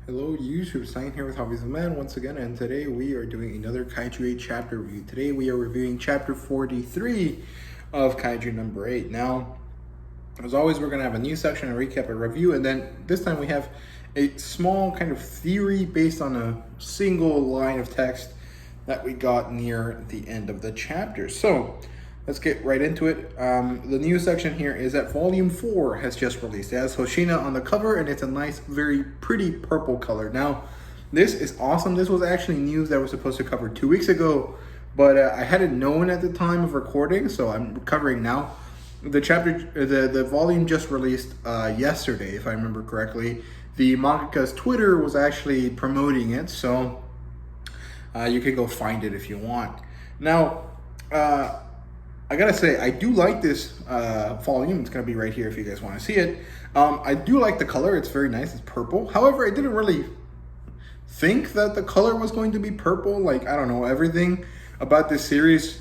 Hello YouTube, Sign here with Hobbies of Man once again, and today we are doing another Kaiju 8 chapter review. Today we are reviewing chapter 43 of Kaiju number 8. Now, as always, we're going to have a news section, a recap, a review, and then this time we have a small kind of theory based on a single line of text that we got near the end of the chapter. So, let's get right into it. The news section here is that Volume 4 has just released. It has Hoshina on the cover, and it's a nice, very pretty purple color. Now, this is awesome. This was actually news that was supposed to cover 2 weeks ago, but I hadn't known at the time of recording, so I'm covering now. The volume just released yesterday, if I remember correctly. The mangaka's Twitter was actually promoting it, so you can go find it if you want. Now, I gotta say, I do like this volume. It's gonna be right here if you guys want to see it. I do like the color. It's very nice. It's purple. However, I didn't really think that the color was going to be purple. Like, I don't know, everything about this series,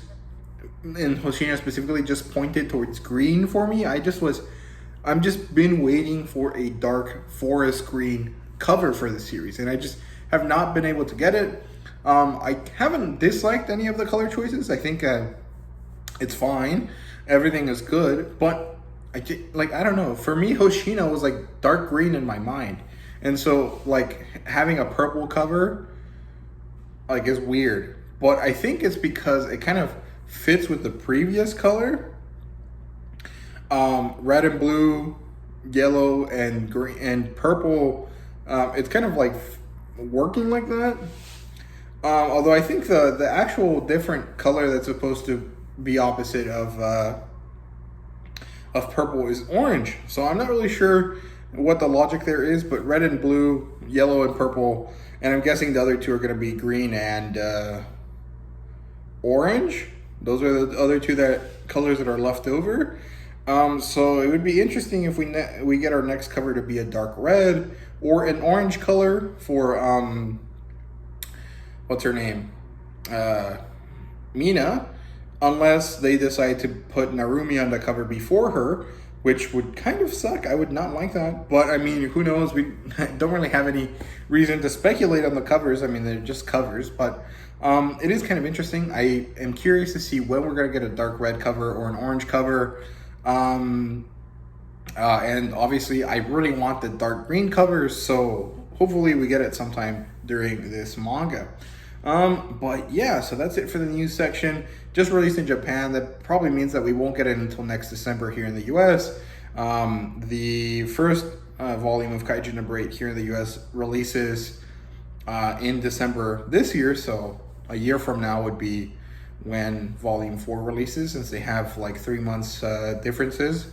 and Hoshina specifically, just pointed towards green for me. I'm just been waiting for a dark forest green cover for the series, and I just have not been able to get it. I haven't disliked any of the color choices. I think it's fine. Everything is good, but I don't know. For me, Hoshina was like dark green in my mind, and so like having a purple cover like is weird. But I think it's because it kind of fits with the previous color, red and blue, yellow and green and purple. It's kind of like working like that. Although I think the actual different color that's supposed to be opposite of purple is orange. So I'm not really sure what the logic there is, but red and blue, yellow and purple, and I'm guessing the other two are going to be green and orange. Those are the other two colors that are left over. So it would be interesting if we get our next cover to be a dark red or an orange color for what's her name, Mina. Unless they decide to put Narumi on the cover before her, which would kind of suck. I would not like that. But, I mean, who knows? We don't really have any reason to speculate on the covers. I mean, they're just covers. But it is kind of interesting. I am curious to see when we're going to get a dark red cover or an orange cover. And obviously, I really want the dark green covers. So, hopefully, we get it sometime during this manga. But yeah, so that's it for the news section. Just released in Japan. That probably means that we won't get it until next December here in the US. The first volume of Kaiju number 8 here in the US releases in December this year. So a year from now would be when volume 4 releases, since they have like 3 months differences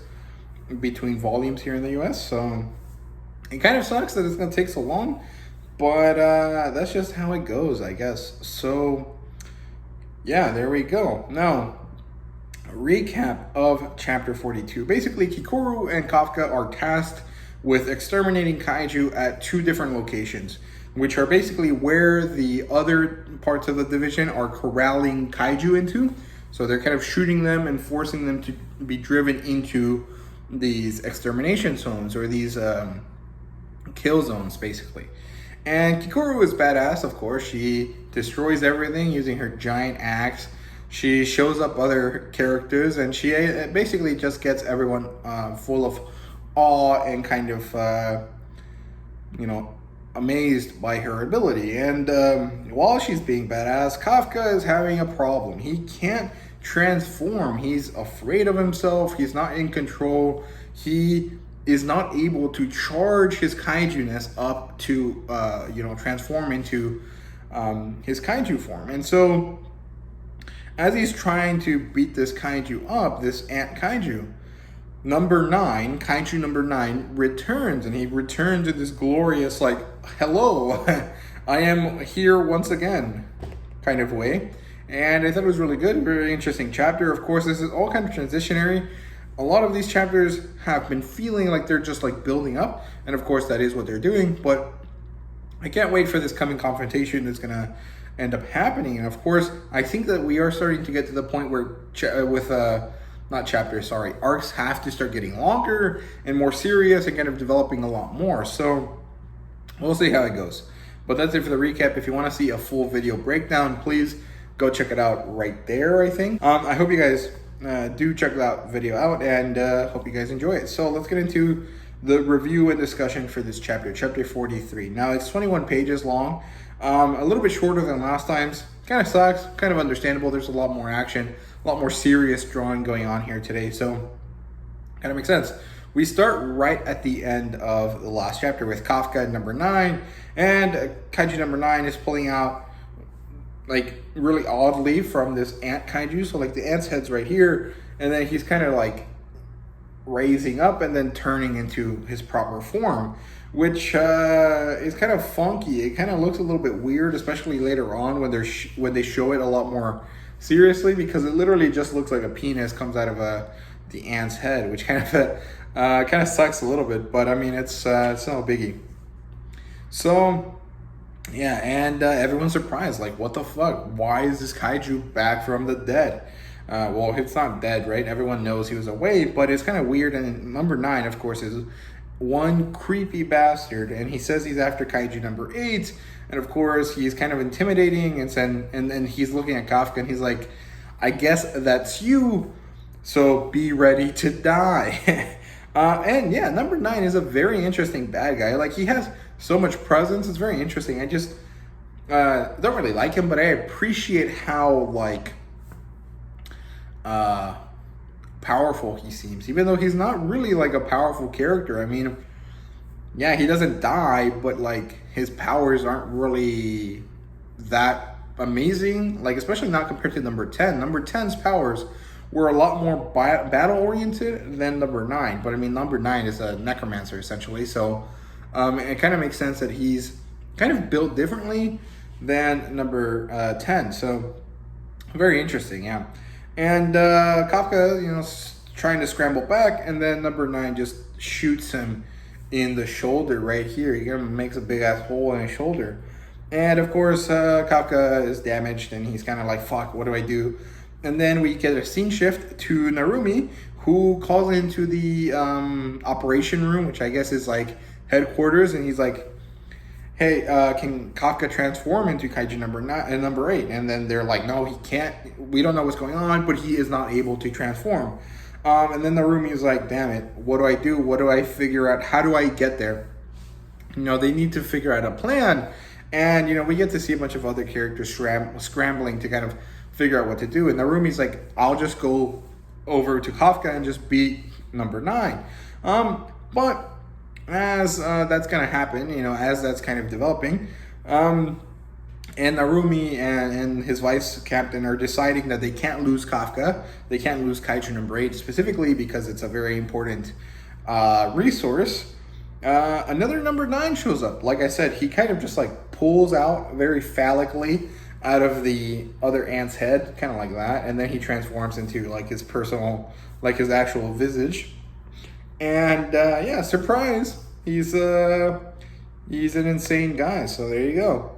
between volumes here in the US. So it kind of sucks that it's going to take so long. But that's just how it goes, I guess. So, yeah, there we go. Now, a recap of Chapter 42. Basically, Kikoru and Kafka are tasked with exterminating Kaiju at 2 different locations, which are basically where the other parts of the division are corralling Kaiju into. So they're kind of shooting them and forcing them to be driven into these extermination zones, or these kill zones, basically. And Kikoru is badass, of course. She destroys everything using her giant axe. She shows up other characters, and she basically just gets everyone full of awe and kind of, amazed by her ability. And while she's being badass, Kafka is having a problem. He can't transform. He's afraid of himself. He's not in control. He is not able to charge his kaiju-ness up to, transform into his kaiju form. And so, as he's trying to beat this kaiju up, this ant kaiju, kaiju number 9, returns. And he returns in this glorious, like, hello, I am here once again kind of way. And I thought it was really good, very interesting chapter. Of course, this is all kind of transitionary. A lot of these chapters have been feeling like they're just like building up, and of course that is what they're doing, but I can't wait for this coming confrontation that's gonna end up happening. And of course, I think that we are starting to get to the point where arcs have to start getting longer and more serious and kind of developing a lot more. So We'll see how it goes. But that's it for the recap. If you want to see a full video breakdown, please go check it out right there, I think. I hope you guys do check that video out, and hope you guys enjoy it. So let's get into the review and discussion for this chapter, chapter 43. Now it's 21 pages long, a little bit shorter than last time's. Kind of sucks, kind of understandable. There's a lot more action, a lot more serious drawing going on here today, so kind of makes sense. We start right at the end of the last chapter with Kafka number 9, and Kaiju number 9 is pulling out, like, really oddly from this ant kaiju. So like the ant's head's right here, and then he's kind of like raising up and then turning into his proper form, which is kind of funky. It kind of looks a little bit weird, especially later on when they show it a lot more seriously, because it literally just looks like a penis comes out of the ant's head, which kind of sucks a little bit. But I mean, it's no biggie. So yeah, and everyone's surprised, like, what the fuck? Why is this kaiju back from the dead? Well, it's not dead, right? Everyone knows he was away, but it's kind of weird. And number 9, of course, is one creepy bastard, and he says he's after Kaiju number 8, and of course he's kind of intimidating, and then he's looking at Kafka, and he's like, I guess that's you, so be ready to die. And yeah, number 9 is a very interesting bad guy. Like, he has so much presence. It's very interesting. I just don't really like him, but I appreciate how, like, powerful he seems, even though he's not really like a powerful character. I mean, yeah, he doesn't die, but like his powers aren't really that amazing, like, especially not compared to number 10. Number 10's powers were a lot more battle oriented than number 9, but I mean, number 9 is a necromancer essentially, so it kind of makes sense that he's kind of built differently than number 10. So very interesting, yeah. And Kafka, you know, trying to scramble back, and then number 9 just shoots him in the shoulder right here. He makes a big ass hole in his shoulder. And of course, Kafka is damaged, and he's kind of like, fuck, what do I do? And then we get a scene shift to Narumi, who calls into the operation room, which I guess is like headquarters, and he's like, hey, can Kafka transform into Kaiju number 9 and number 8? And then they're like, no, he can't. We don't know what's going on, but he is not able to transform. And then Narumi is like, damn it, what do I do? What do I figure out? How do I get there? You know, they need to figure out a plan. And, you know, we get to see a bunch of other characters scrambling to kind of figure out what to do. And Narumi's like, I'll just go over to Kafka and just beat number 9. But as that's going to happen, you know, as that's kind of developing, and Narumi and his vice captain are deciding that they can't lose Kafka. They can't lose Kaiju number 8, specifically because it's a very important resource. Another number 9 shows up. Like I said, he kind of just like pulls out very phallically out of the other ant's head, kind of like that, and then he transforms into like his personal, like his actual visage. And yeah, surprise, he's an insane guy. So there you go.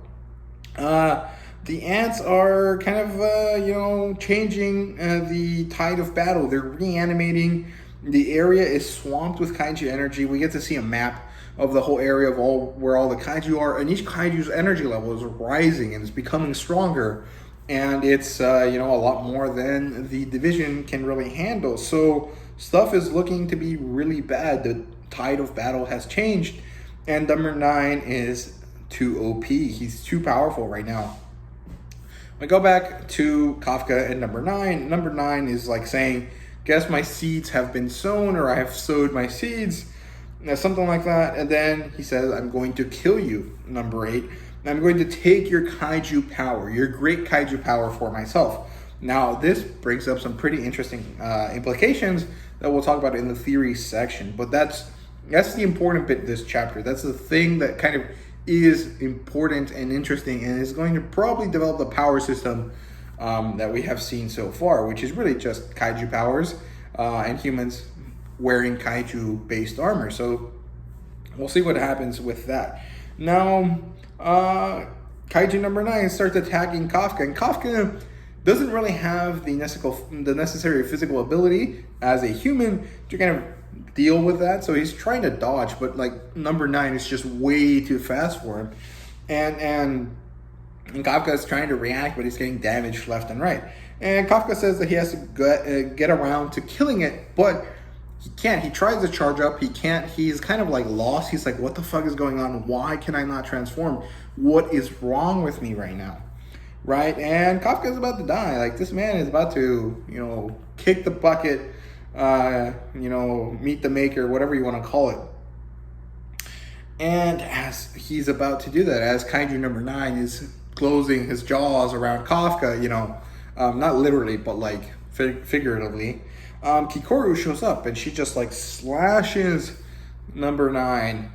The ants are kind of you know, changing the tide of battle. They're reanimating. The area is swamped with kaiju energy. We get to see a map of the whole area of where all the kaiju are, and each kaiju's energy level is rising and it's becoming stronger. And it's you know, a lot more than the division can really handle. So stuff is looking to be really bad. The tide of battle has changed, and number 9 is too OP. He's too powerful right now. I go back to Kafka and number 9. Number 9 is like saying, guess my seeds have been sown, or I have sowed my seeds, something like that. And then he says, I'm going to kill you, number 8. I'm going to take your kaiju power, your great kaiju power, for myself. Now, this brings up some pretty interesting implications that we'll talk about in the theory section. But that's the important bit of this chapter. That's the thing that kind of is important and interesting, and is going to probably develop the power system that we have seen so far, which is really just kaiju powers and humans wearing kaiju-based armor. So we'll see what happens with that. Now, Kaiju number 9 starts attacking Kafka, and Kafka doesn't really have the necessary physical ability as a human to kind of deal with that. So he's trying to dodge, but like number 9 is just way too fast for him. And Kafka is trying to react, but he's getting damaged left and right. And Kafka says that he has to get around to killing it, but he can't. He tries to charge up. He can't. He's kind of like lost. He's like, what the fuck is going on? Why can I not transform? What is wrong with me right now? Right? And Kafka is about to die. Like, this man is about to, kick the bucket, meet the maker, whatever you want to call it. And as he's about to do that, as Kaiju number 9 is closing his jaws around Kafka, not literally, but like figuratively, Kikoru shows up and she just like slashes number 9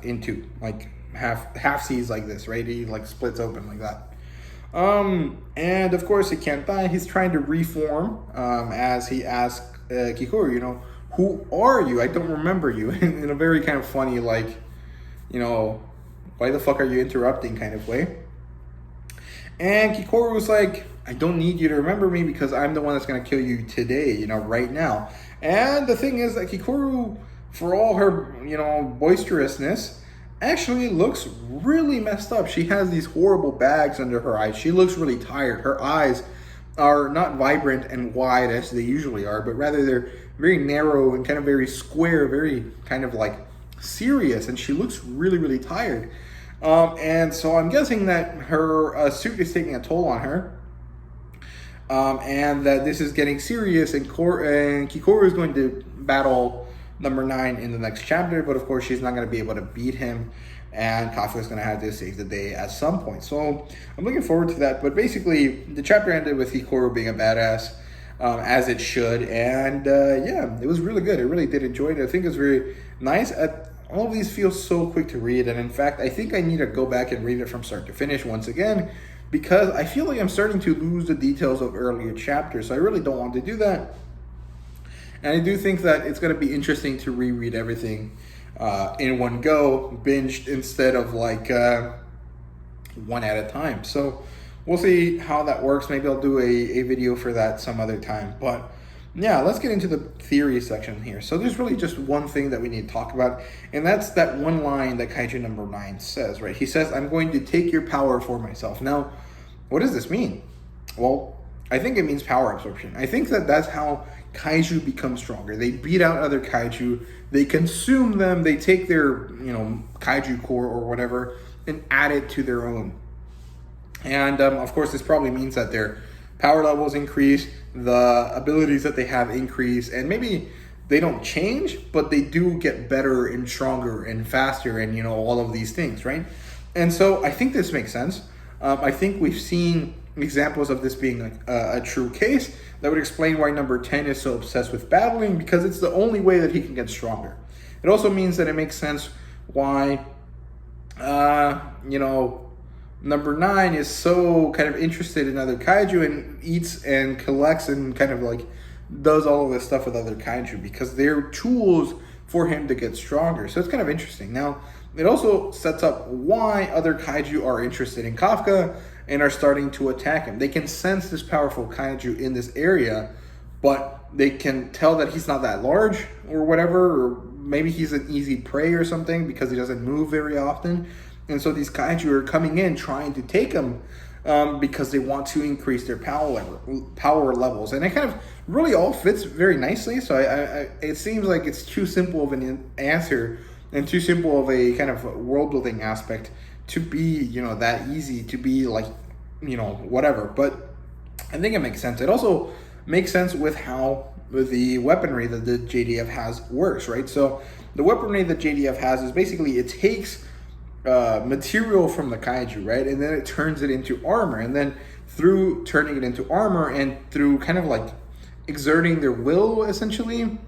into like half seas like this, right? He like splits open like that. And of course he can't die. He's trying to reform as he asks Kikoru, who are you? I don't remember you. In a very kind of funny, like, why the fuck are you interrupting kind of way. And Kikoru was like, I don't need you to remember me because I'm the one that's going to kill you today, right now. And the thing is that Kikoru, for all her, boisterousness, actually looks really messed up. She has these horrible bags under her eyes. She looks really tired. Her eyes are not vibrant and wide as they usually are, but rather they're very narrow and kind of very square, very kind of like serious, and she looks really, really tired. And so I'm guessing that her suit is taking a toll on her, and that this is getting serious, and Kikoru is going to battle number 9 in the next chapter, but of course she's not going to be able to beat him, and Kafka is going to have to save the day at some point. So I'm looking forward to that. But basically, the chapter ended with Kikoru being a badass, as it should, and yeah, it was really good. I really did enjoy it. I think it's very nice. All of these feel so quick to read, and in fact, I think I need to go back and read it from start to finish once again, because I feel like I'm starting to lose the details of earlier chapters, so I really don't want to do that. And I do think that it's going to be interesting to reread everything in one go, binged instead of like one at a time. So we'll see how that works. Maybe I'll do a video for that some other time. But yeah, let's get into the theory section here. So there's really just one thing that we need to talk about, and that's that one line that Kaiju number 9 says, right? He says, I'm going to take your power for myself. Now, what does this mean? Well, I think it means power absorption. I think that that's how Kaiju become stronger. They beat out other Kaiju, they consume them, they take their, Kaiju core or whatever and add it to their own. And of course, this probably means that their power levels increase, the abilities that they have increase, and maybe they don't change, but they do get better and stronger and faster and, all of these things, right? And so I think this makes sense. I think we've seen examples of this being a true case that would explain why number 10 is so obsessed with battling, because it's the only way that he can get stronger. It also means that it makes sense why, number 9 is so kind of interested in other Kaiju and eats and collects and kind of like does all of this stuff with other Kaiju, because they're tools for him to get stronger. So it's kind of interesting. Now, it also sets up why other Kaiju are interested in Kafka and are starting to attack him. They can sense this powerful Kaiju in this area, but they can tell that he's not that large or whatever, or maybe he's an easy prey or something because he doesn't move very often. And so these Kaiju are coming in trying to take him because they want to increase their power levels. And it kind of really all fits very nicely. So it seems like it's too simple of an answer and too simple of a kind of world building aspect to be, that easy to be like, whatever. But I think it makes sense. It also makes sense with how the weaponry that the JDF has works, right? So the weaponry that JDF has is basically it takes material from the Kaiju, right? And then it turns it into armor. And then through turning it into armor and through kind of like exerting their will, essentially,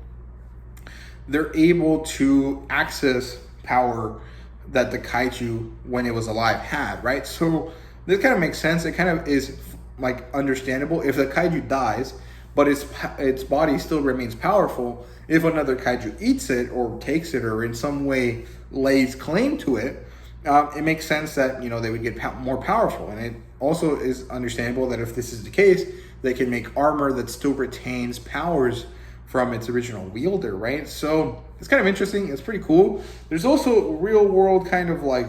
they're able to access power that the Kaiju, when it was alive, had, right? So this kind of makes sense. It kind of is like understandable. If the Kaiju dies, but its body still remains powerful, if another Kaiju eats it or takes it or in some way lays claim to it, it makes sense that, they would get more powerful. And it also is understandable that if this is the case, they can make armor that still retains powers from its original wielder, right? So it's kind of interesting. It's pretty cool. There's also real world kind of like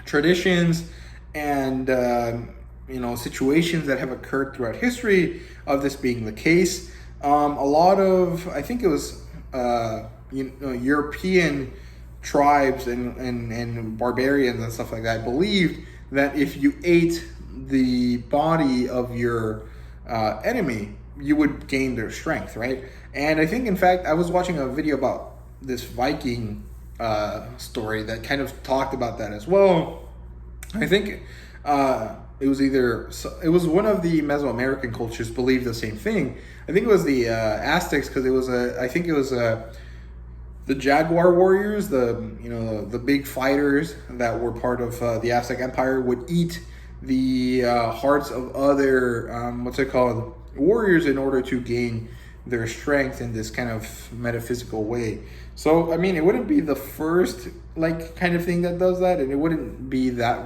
traditions and situations that have occurred throughout history of this being the case. A lot of, I think it was European tribes and barbarians and stuff like that believed that if you ate the body of your enemy, you would gain their strength, right? And I think, in fact, I was watching a video about this Viking story that kind of talked about that as well. I think it was one of the Mesoamerican cultures believed the same thing. I think it was the Aztecs, because it was the Jaguar warriors, the big fighters that were part of the Aztec Empire would eat the hearts of other warriors in order to gain their strength in this kind of metaphysical way. So I mean, it wouldn't be the first like kind of thing that does that, and it wouldn't be that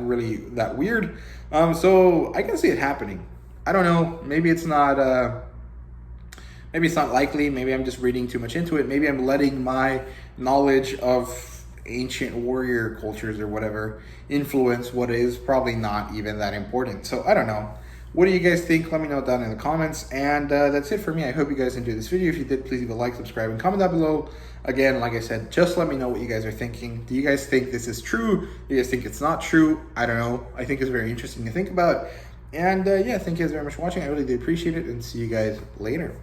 weird. So I can see it happening. I don't know. Maybe it's not likely. Maybe I'm just reading too much into it. Maybe I'm letting my knowledge of ancient warrior cultures or whatever influence what is probably not even that important. So I don't know. What do you guys think? Let me know down in the comments. And that's it for me. I hope you guys enjoyed this video. If you did, please leave a like, subscribe, and comment down below. Again, like I said, just let me know what you guys are thinking. Do you guys think this is true? Do you guys think it's not true? I don't know. I think it's very interesting to think about. And yeah, thank you guys very much for watching. I really do appreciate it, and see you guys later.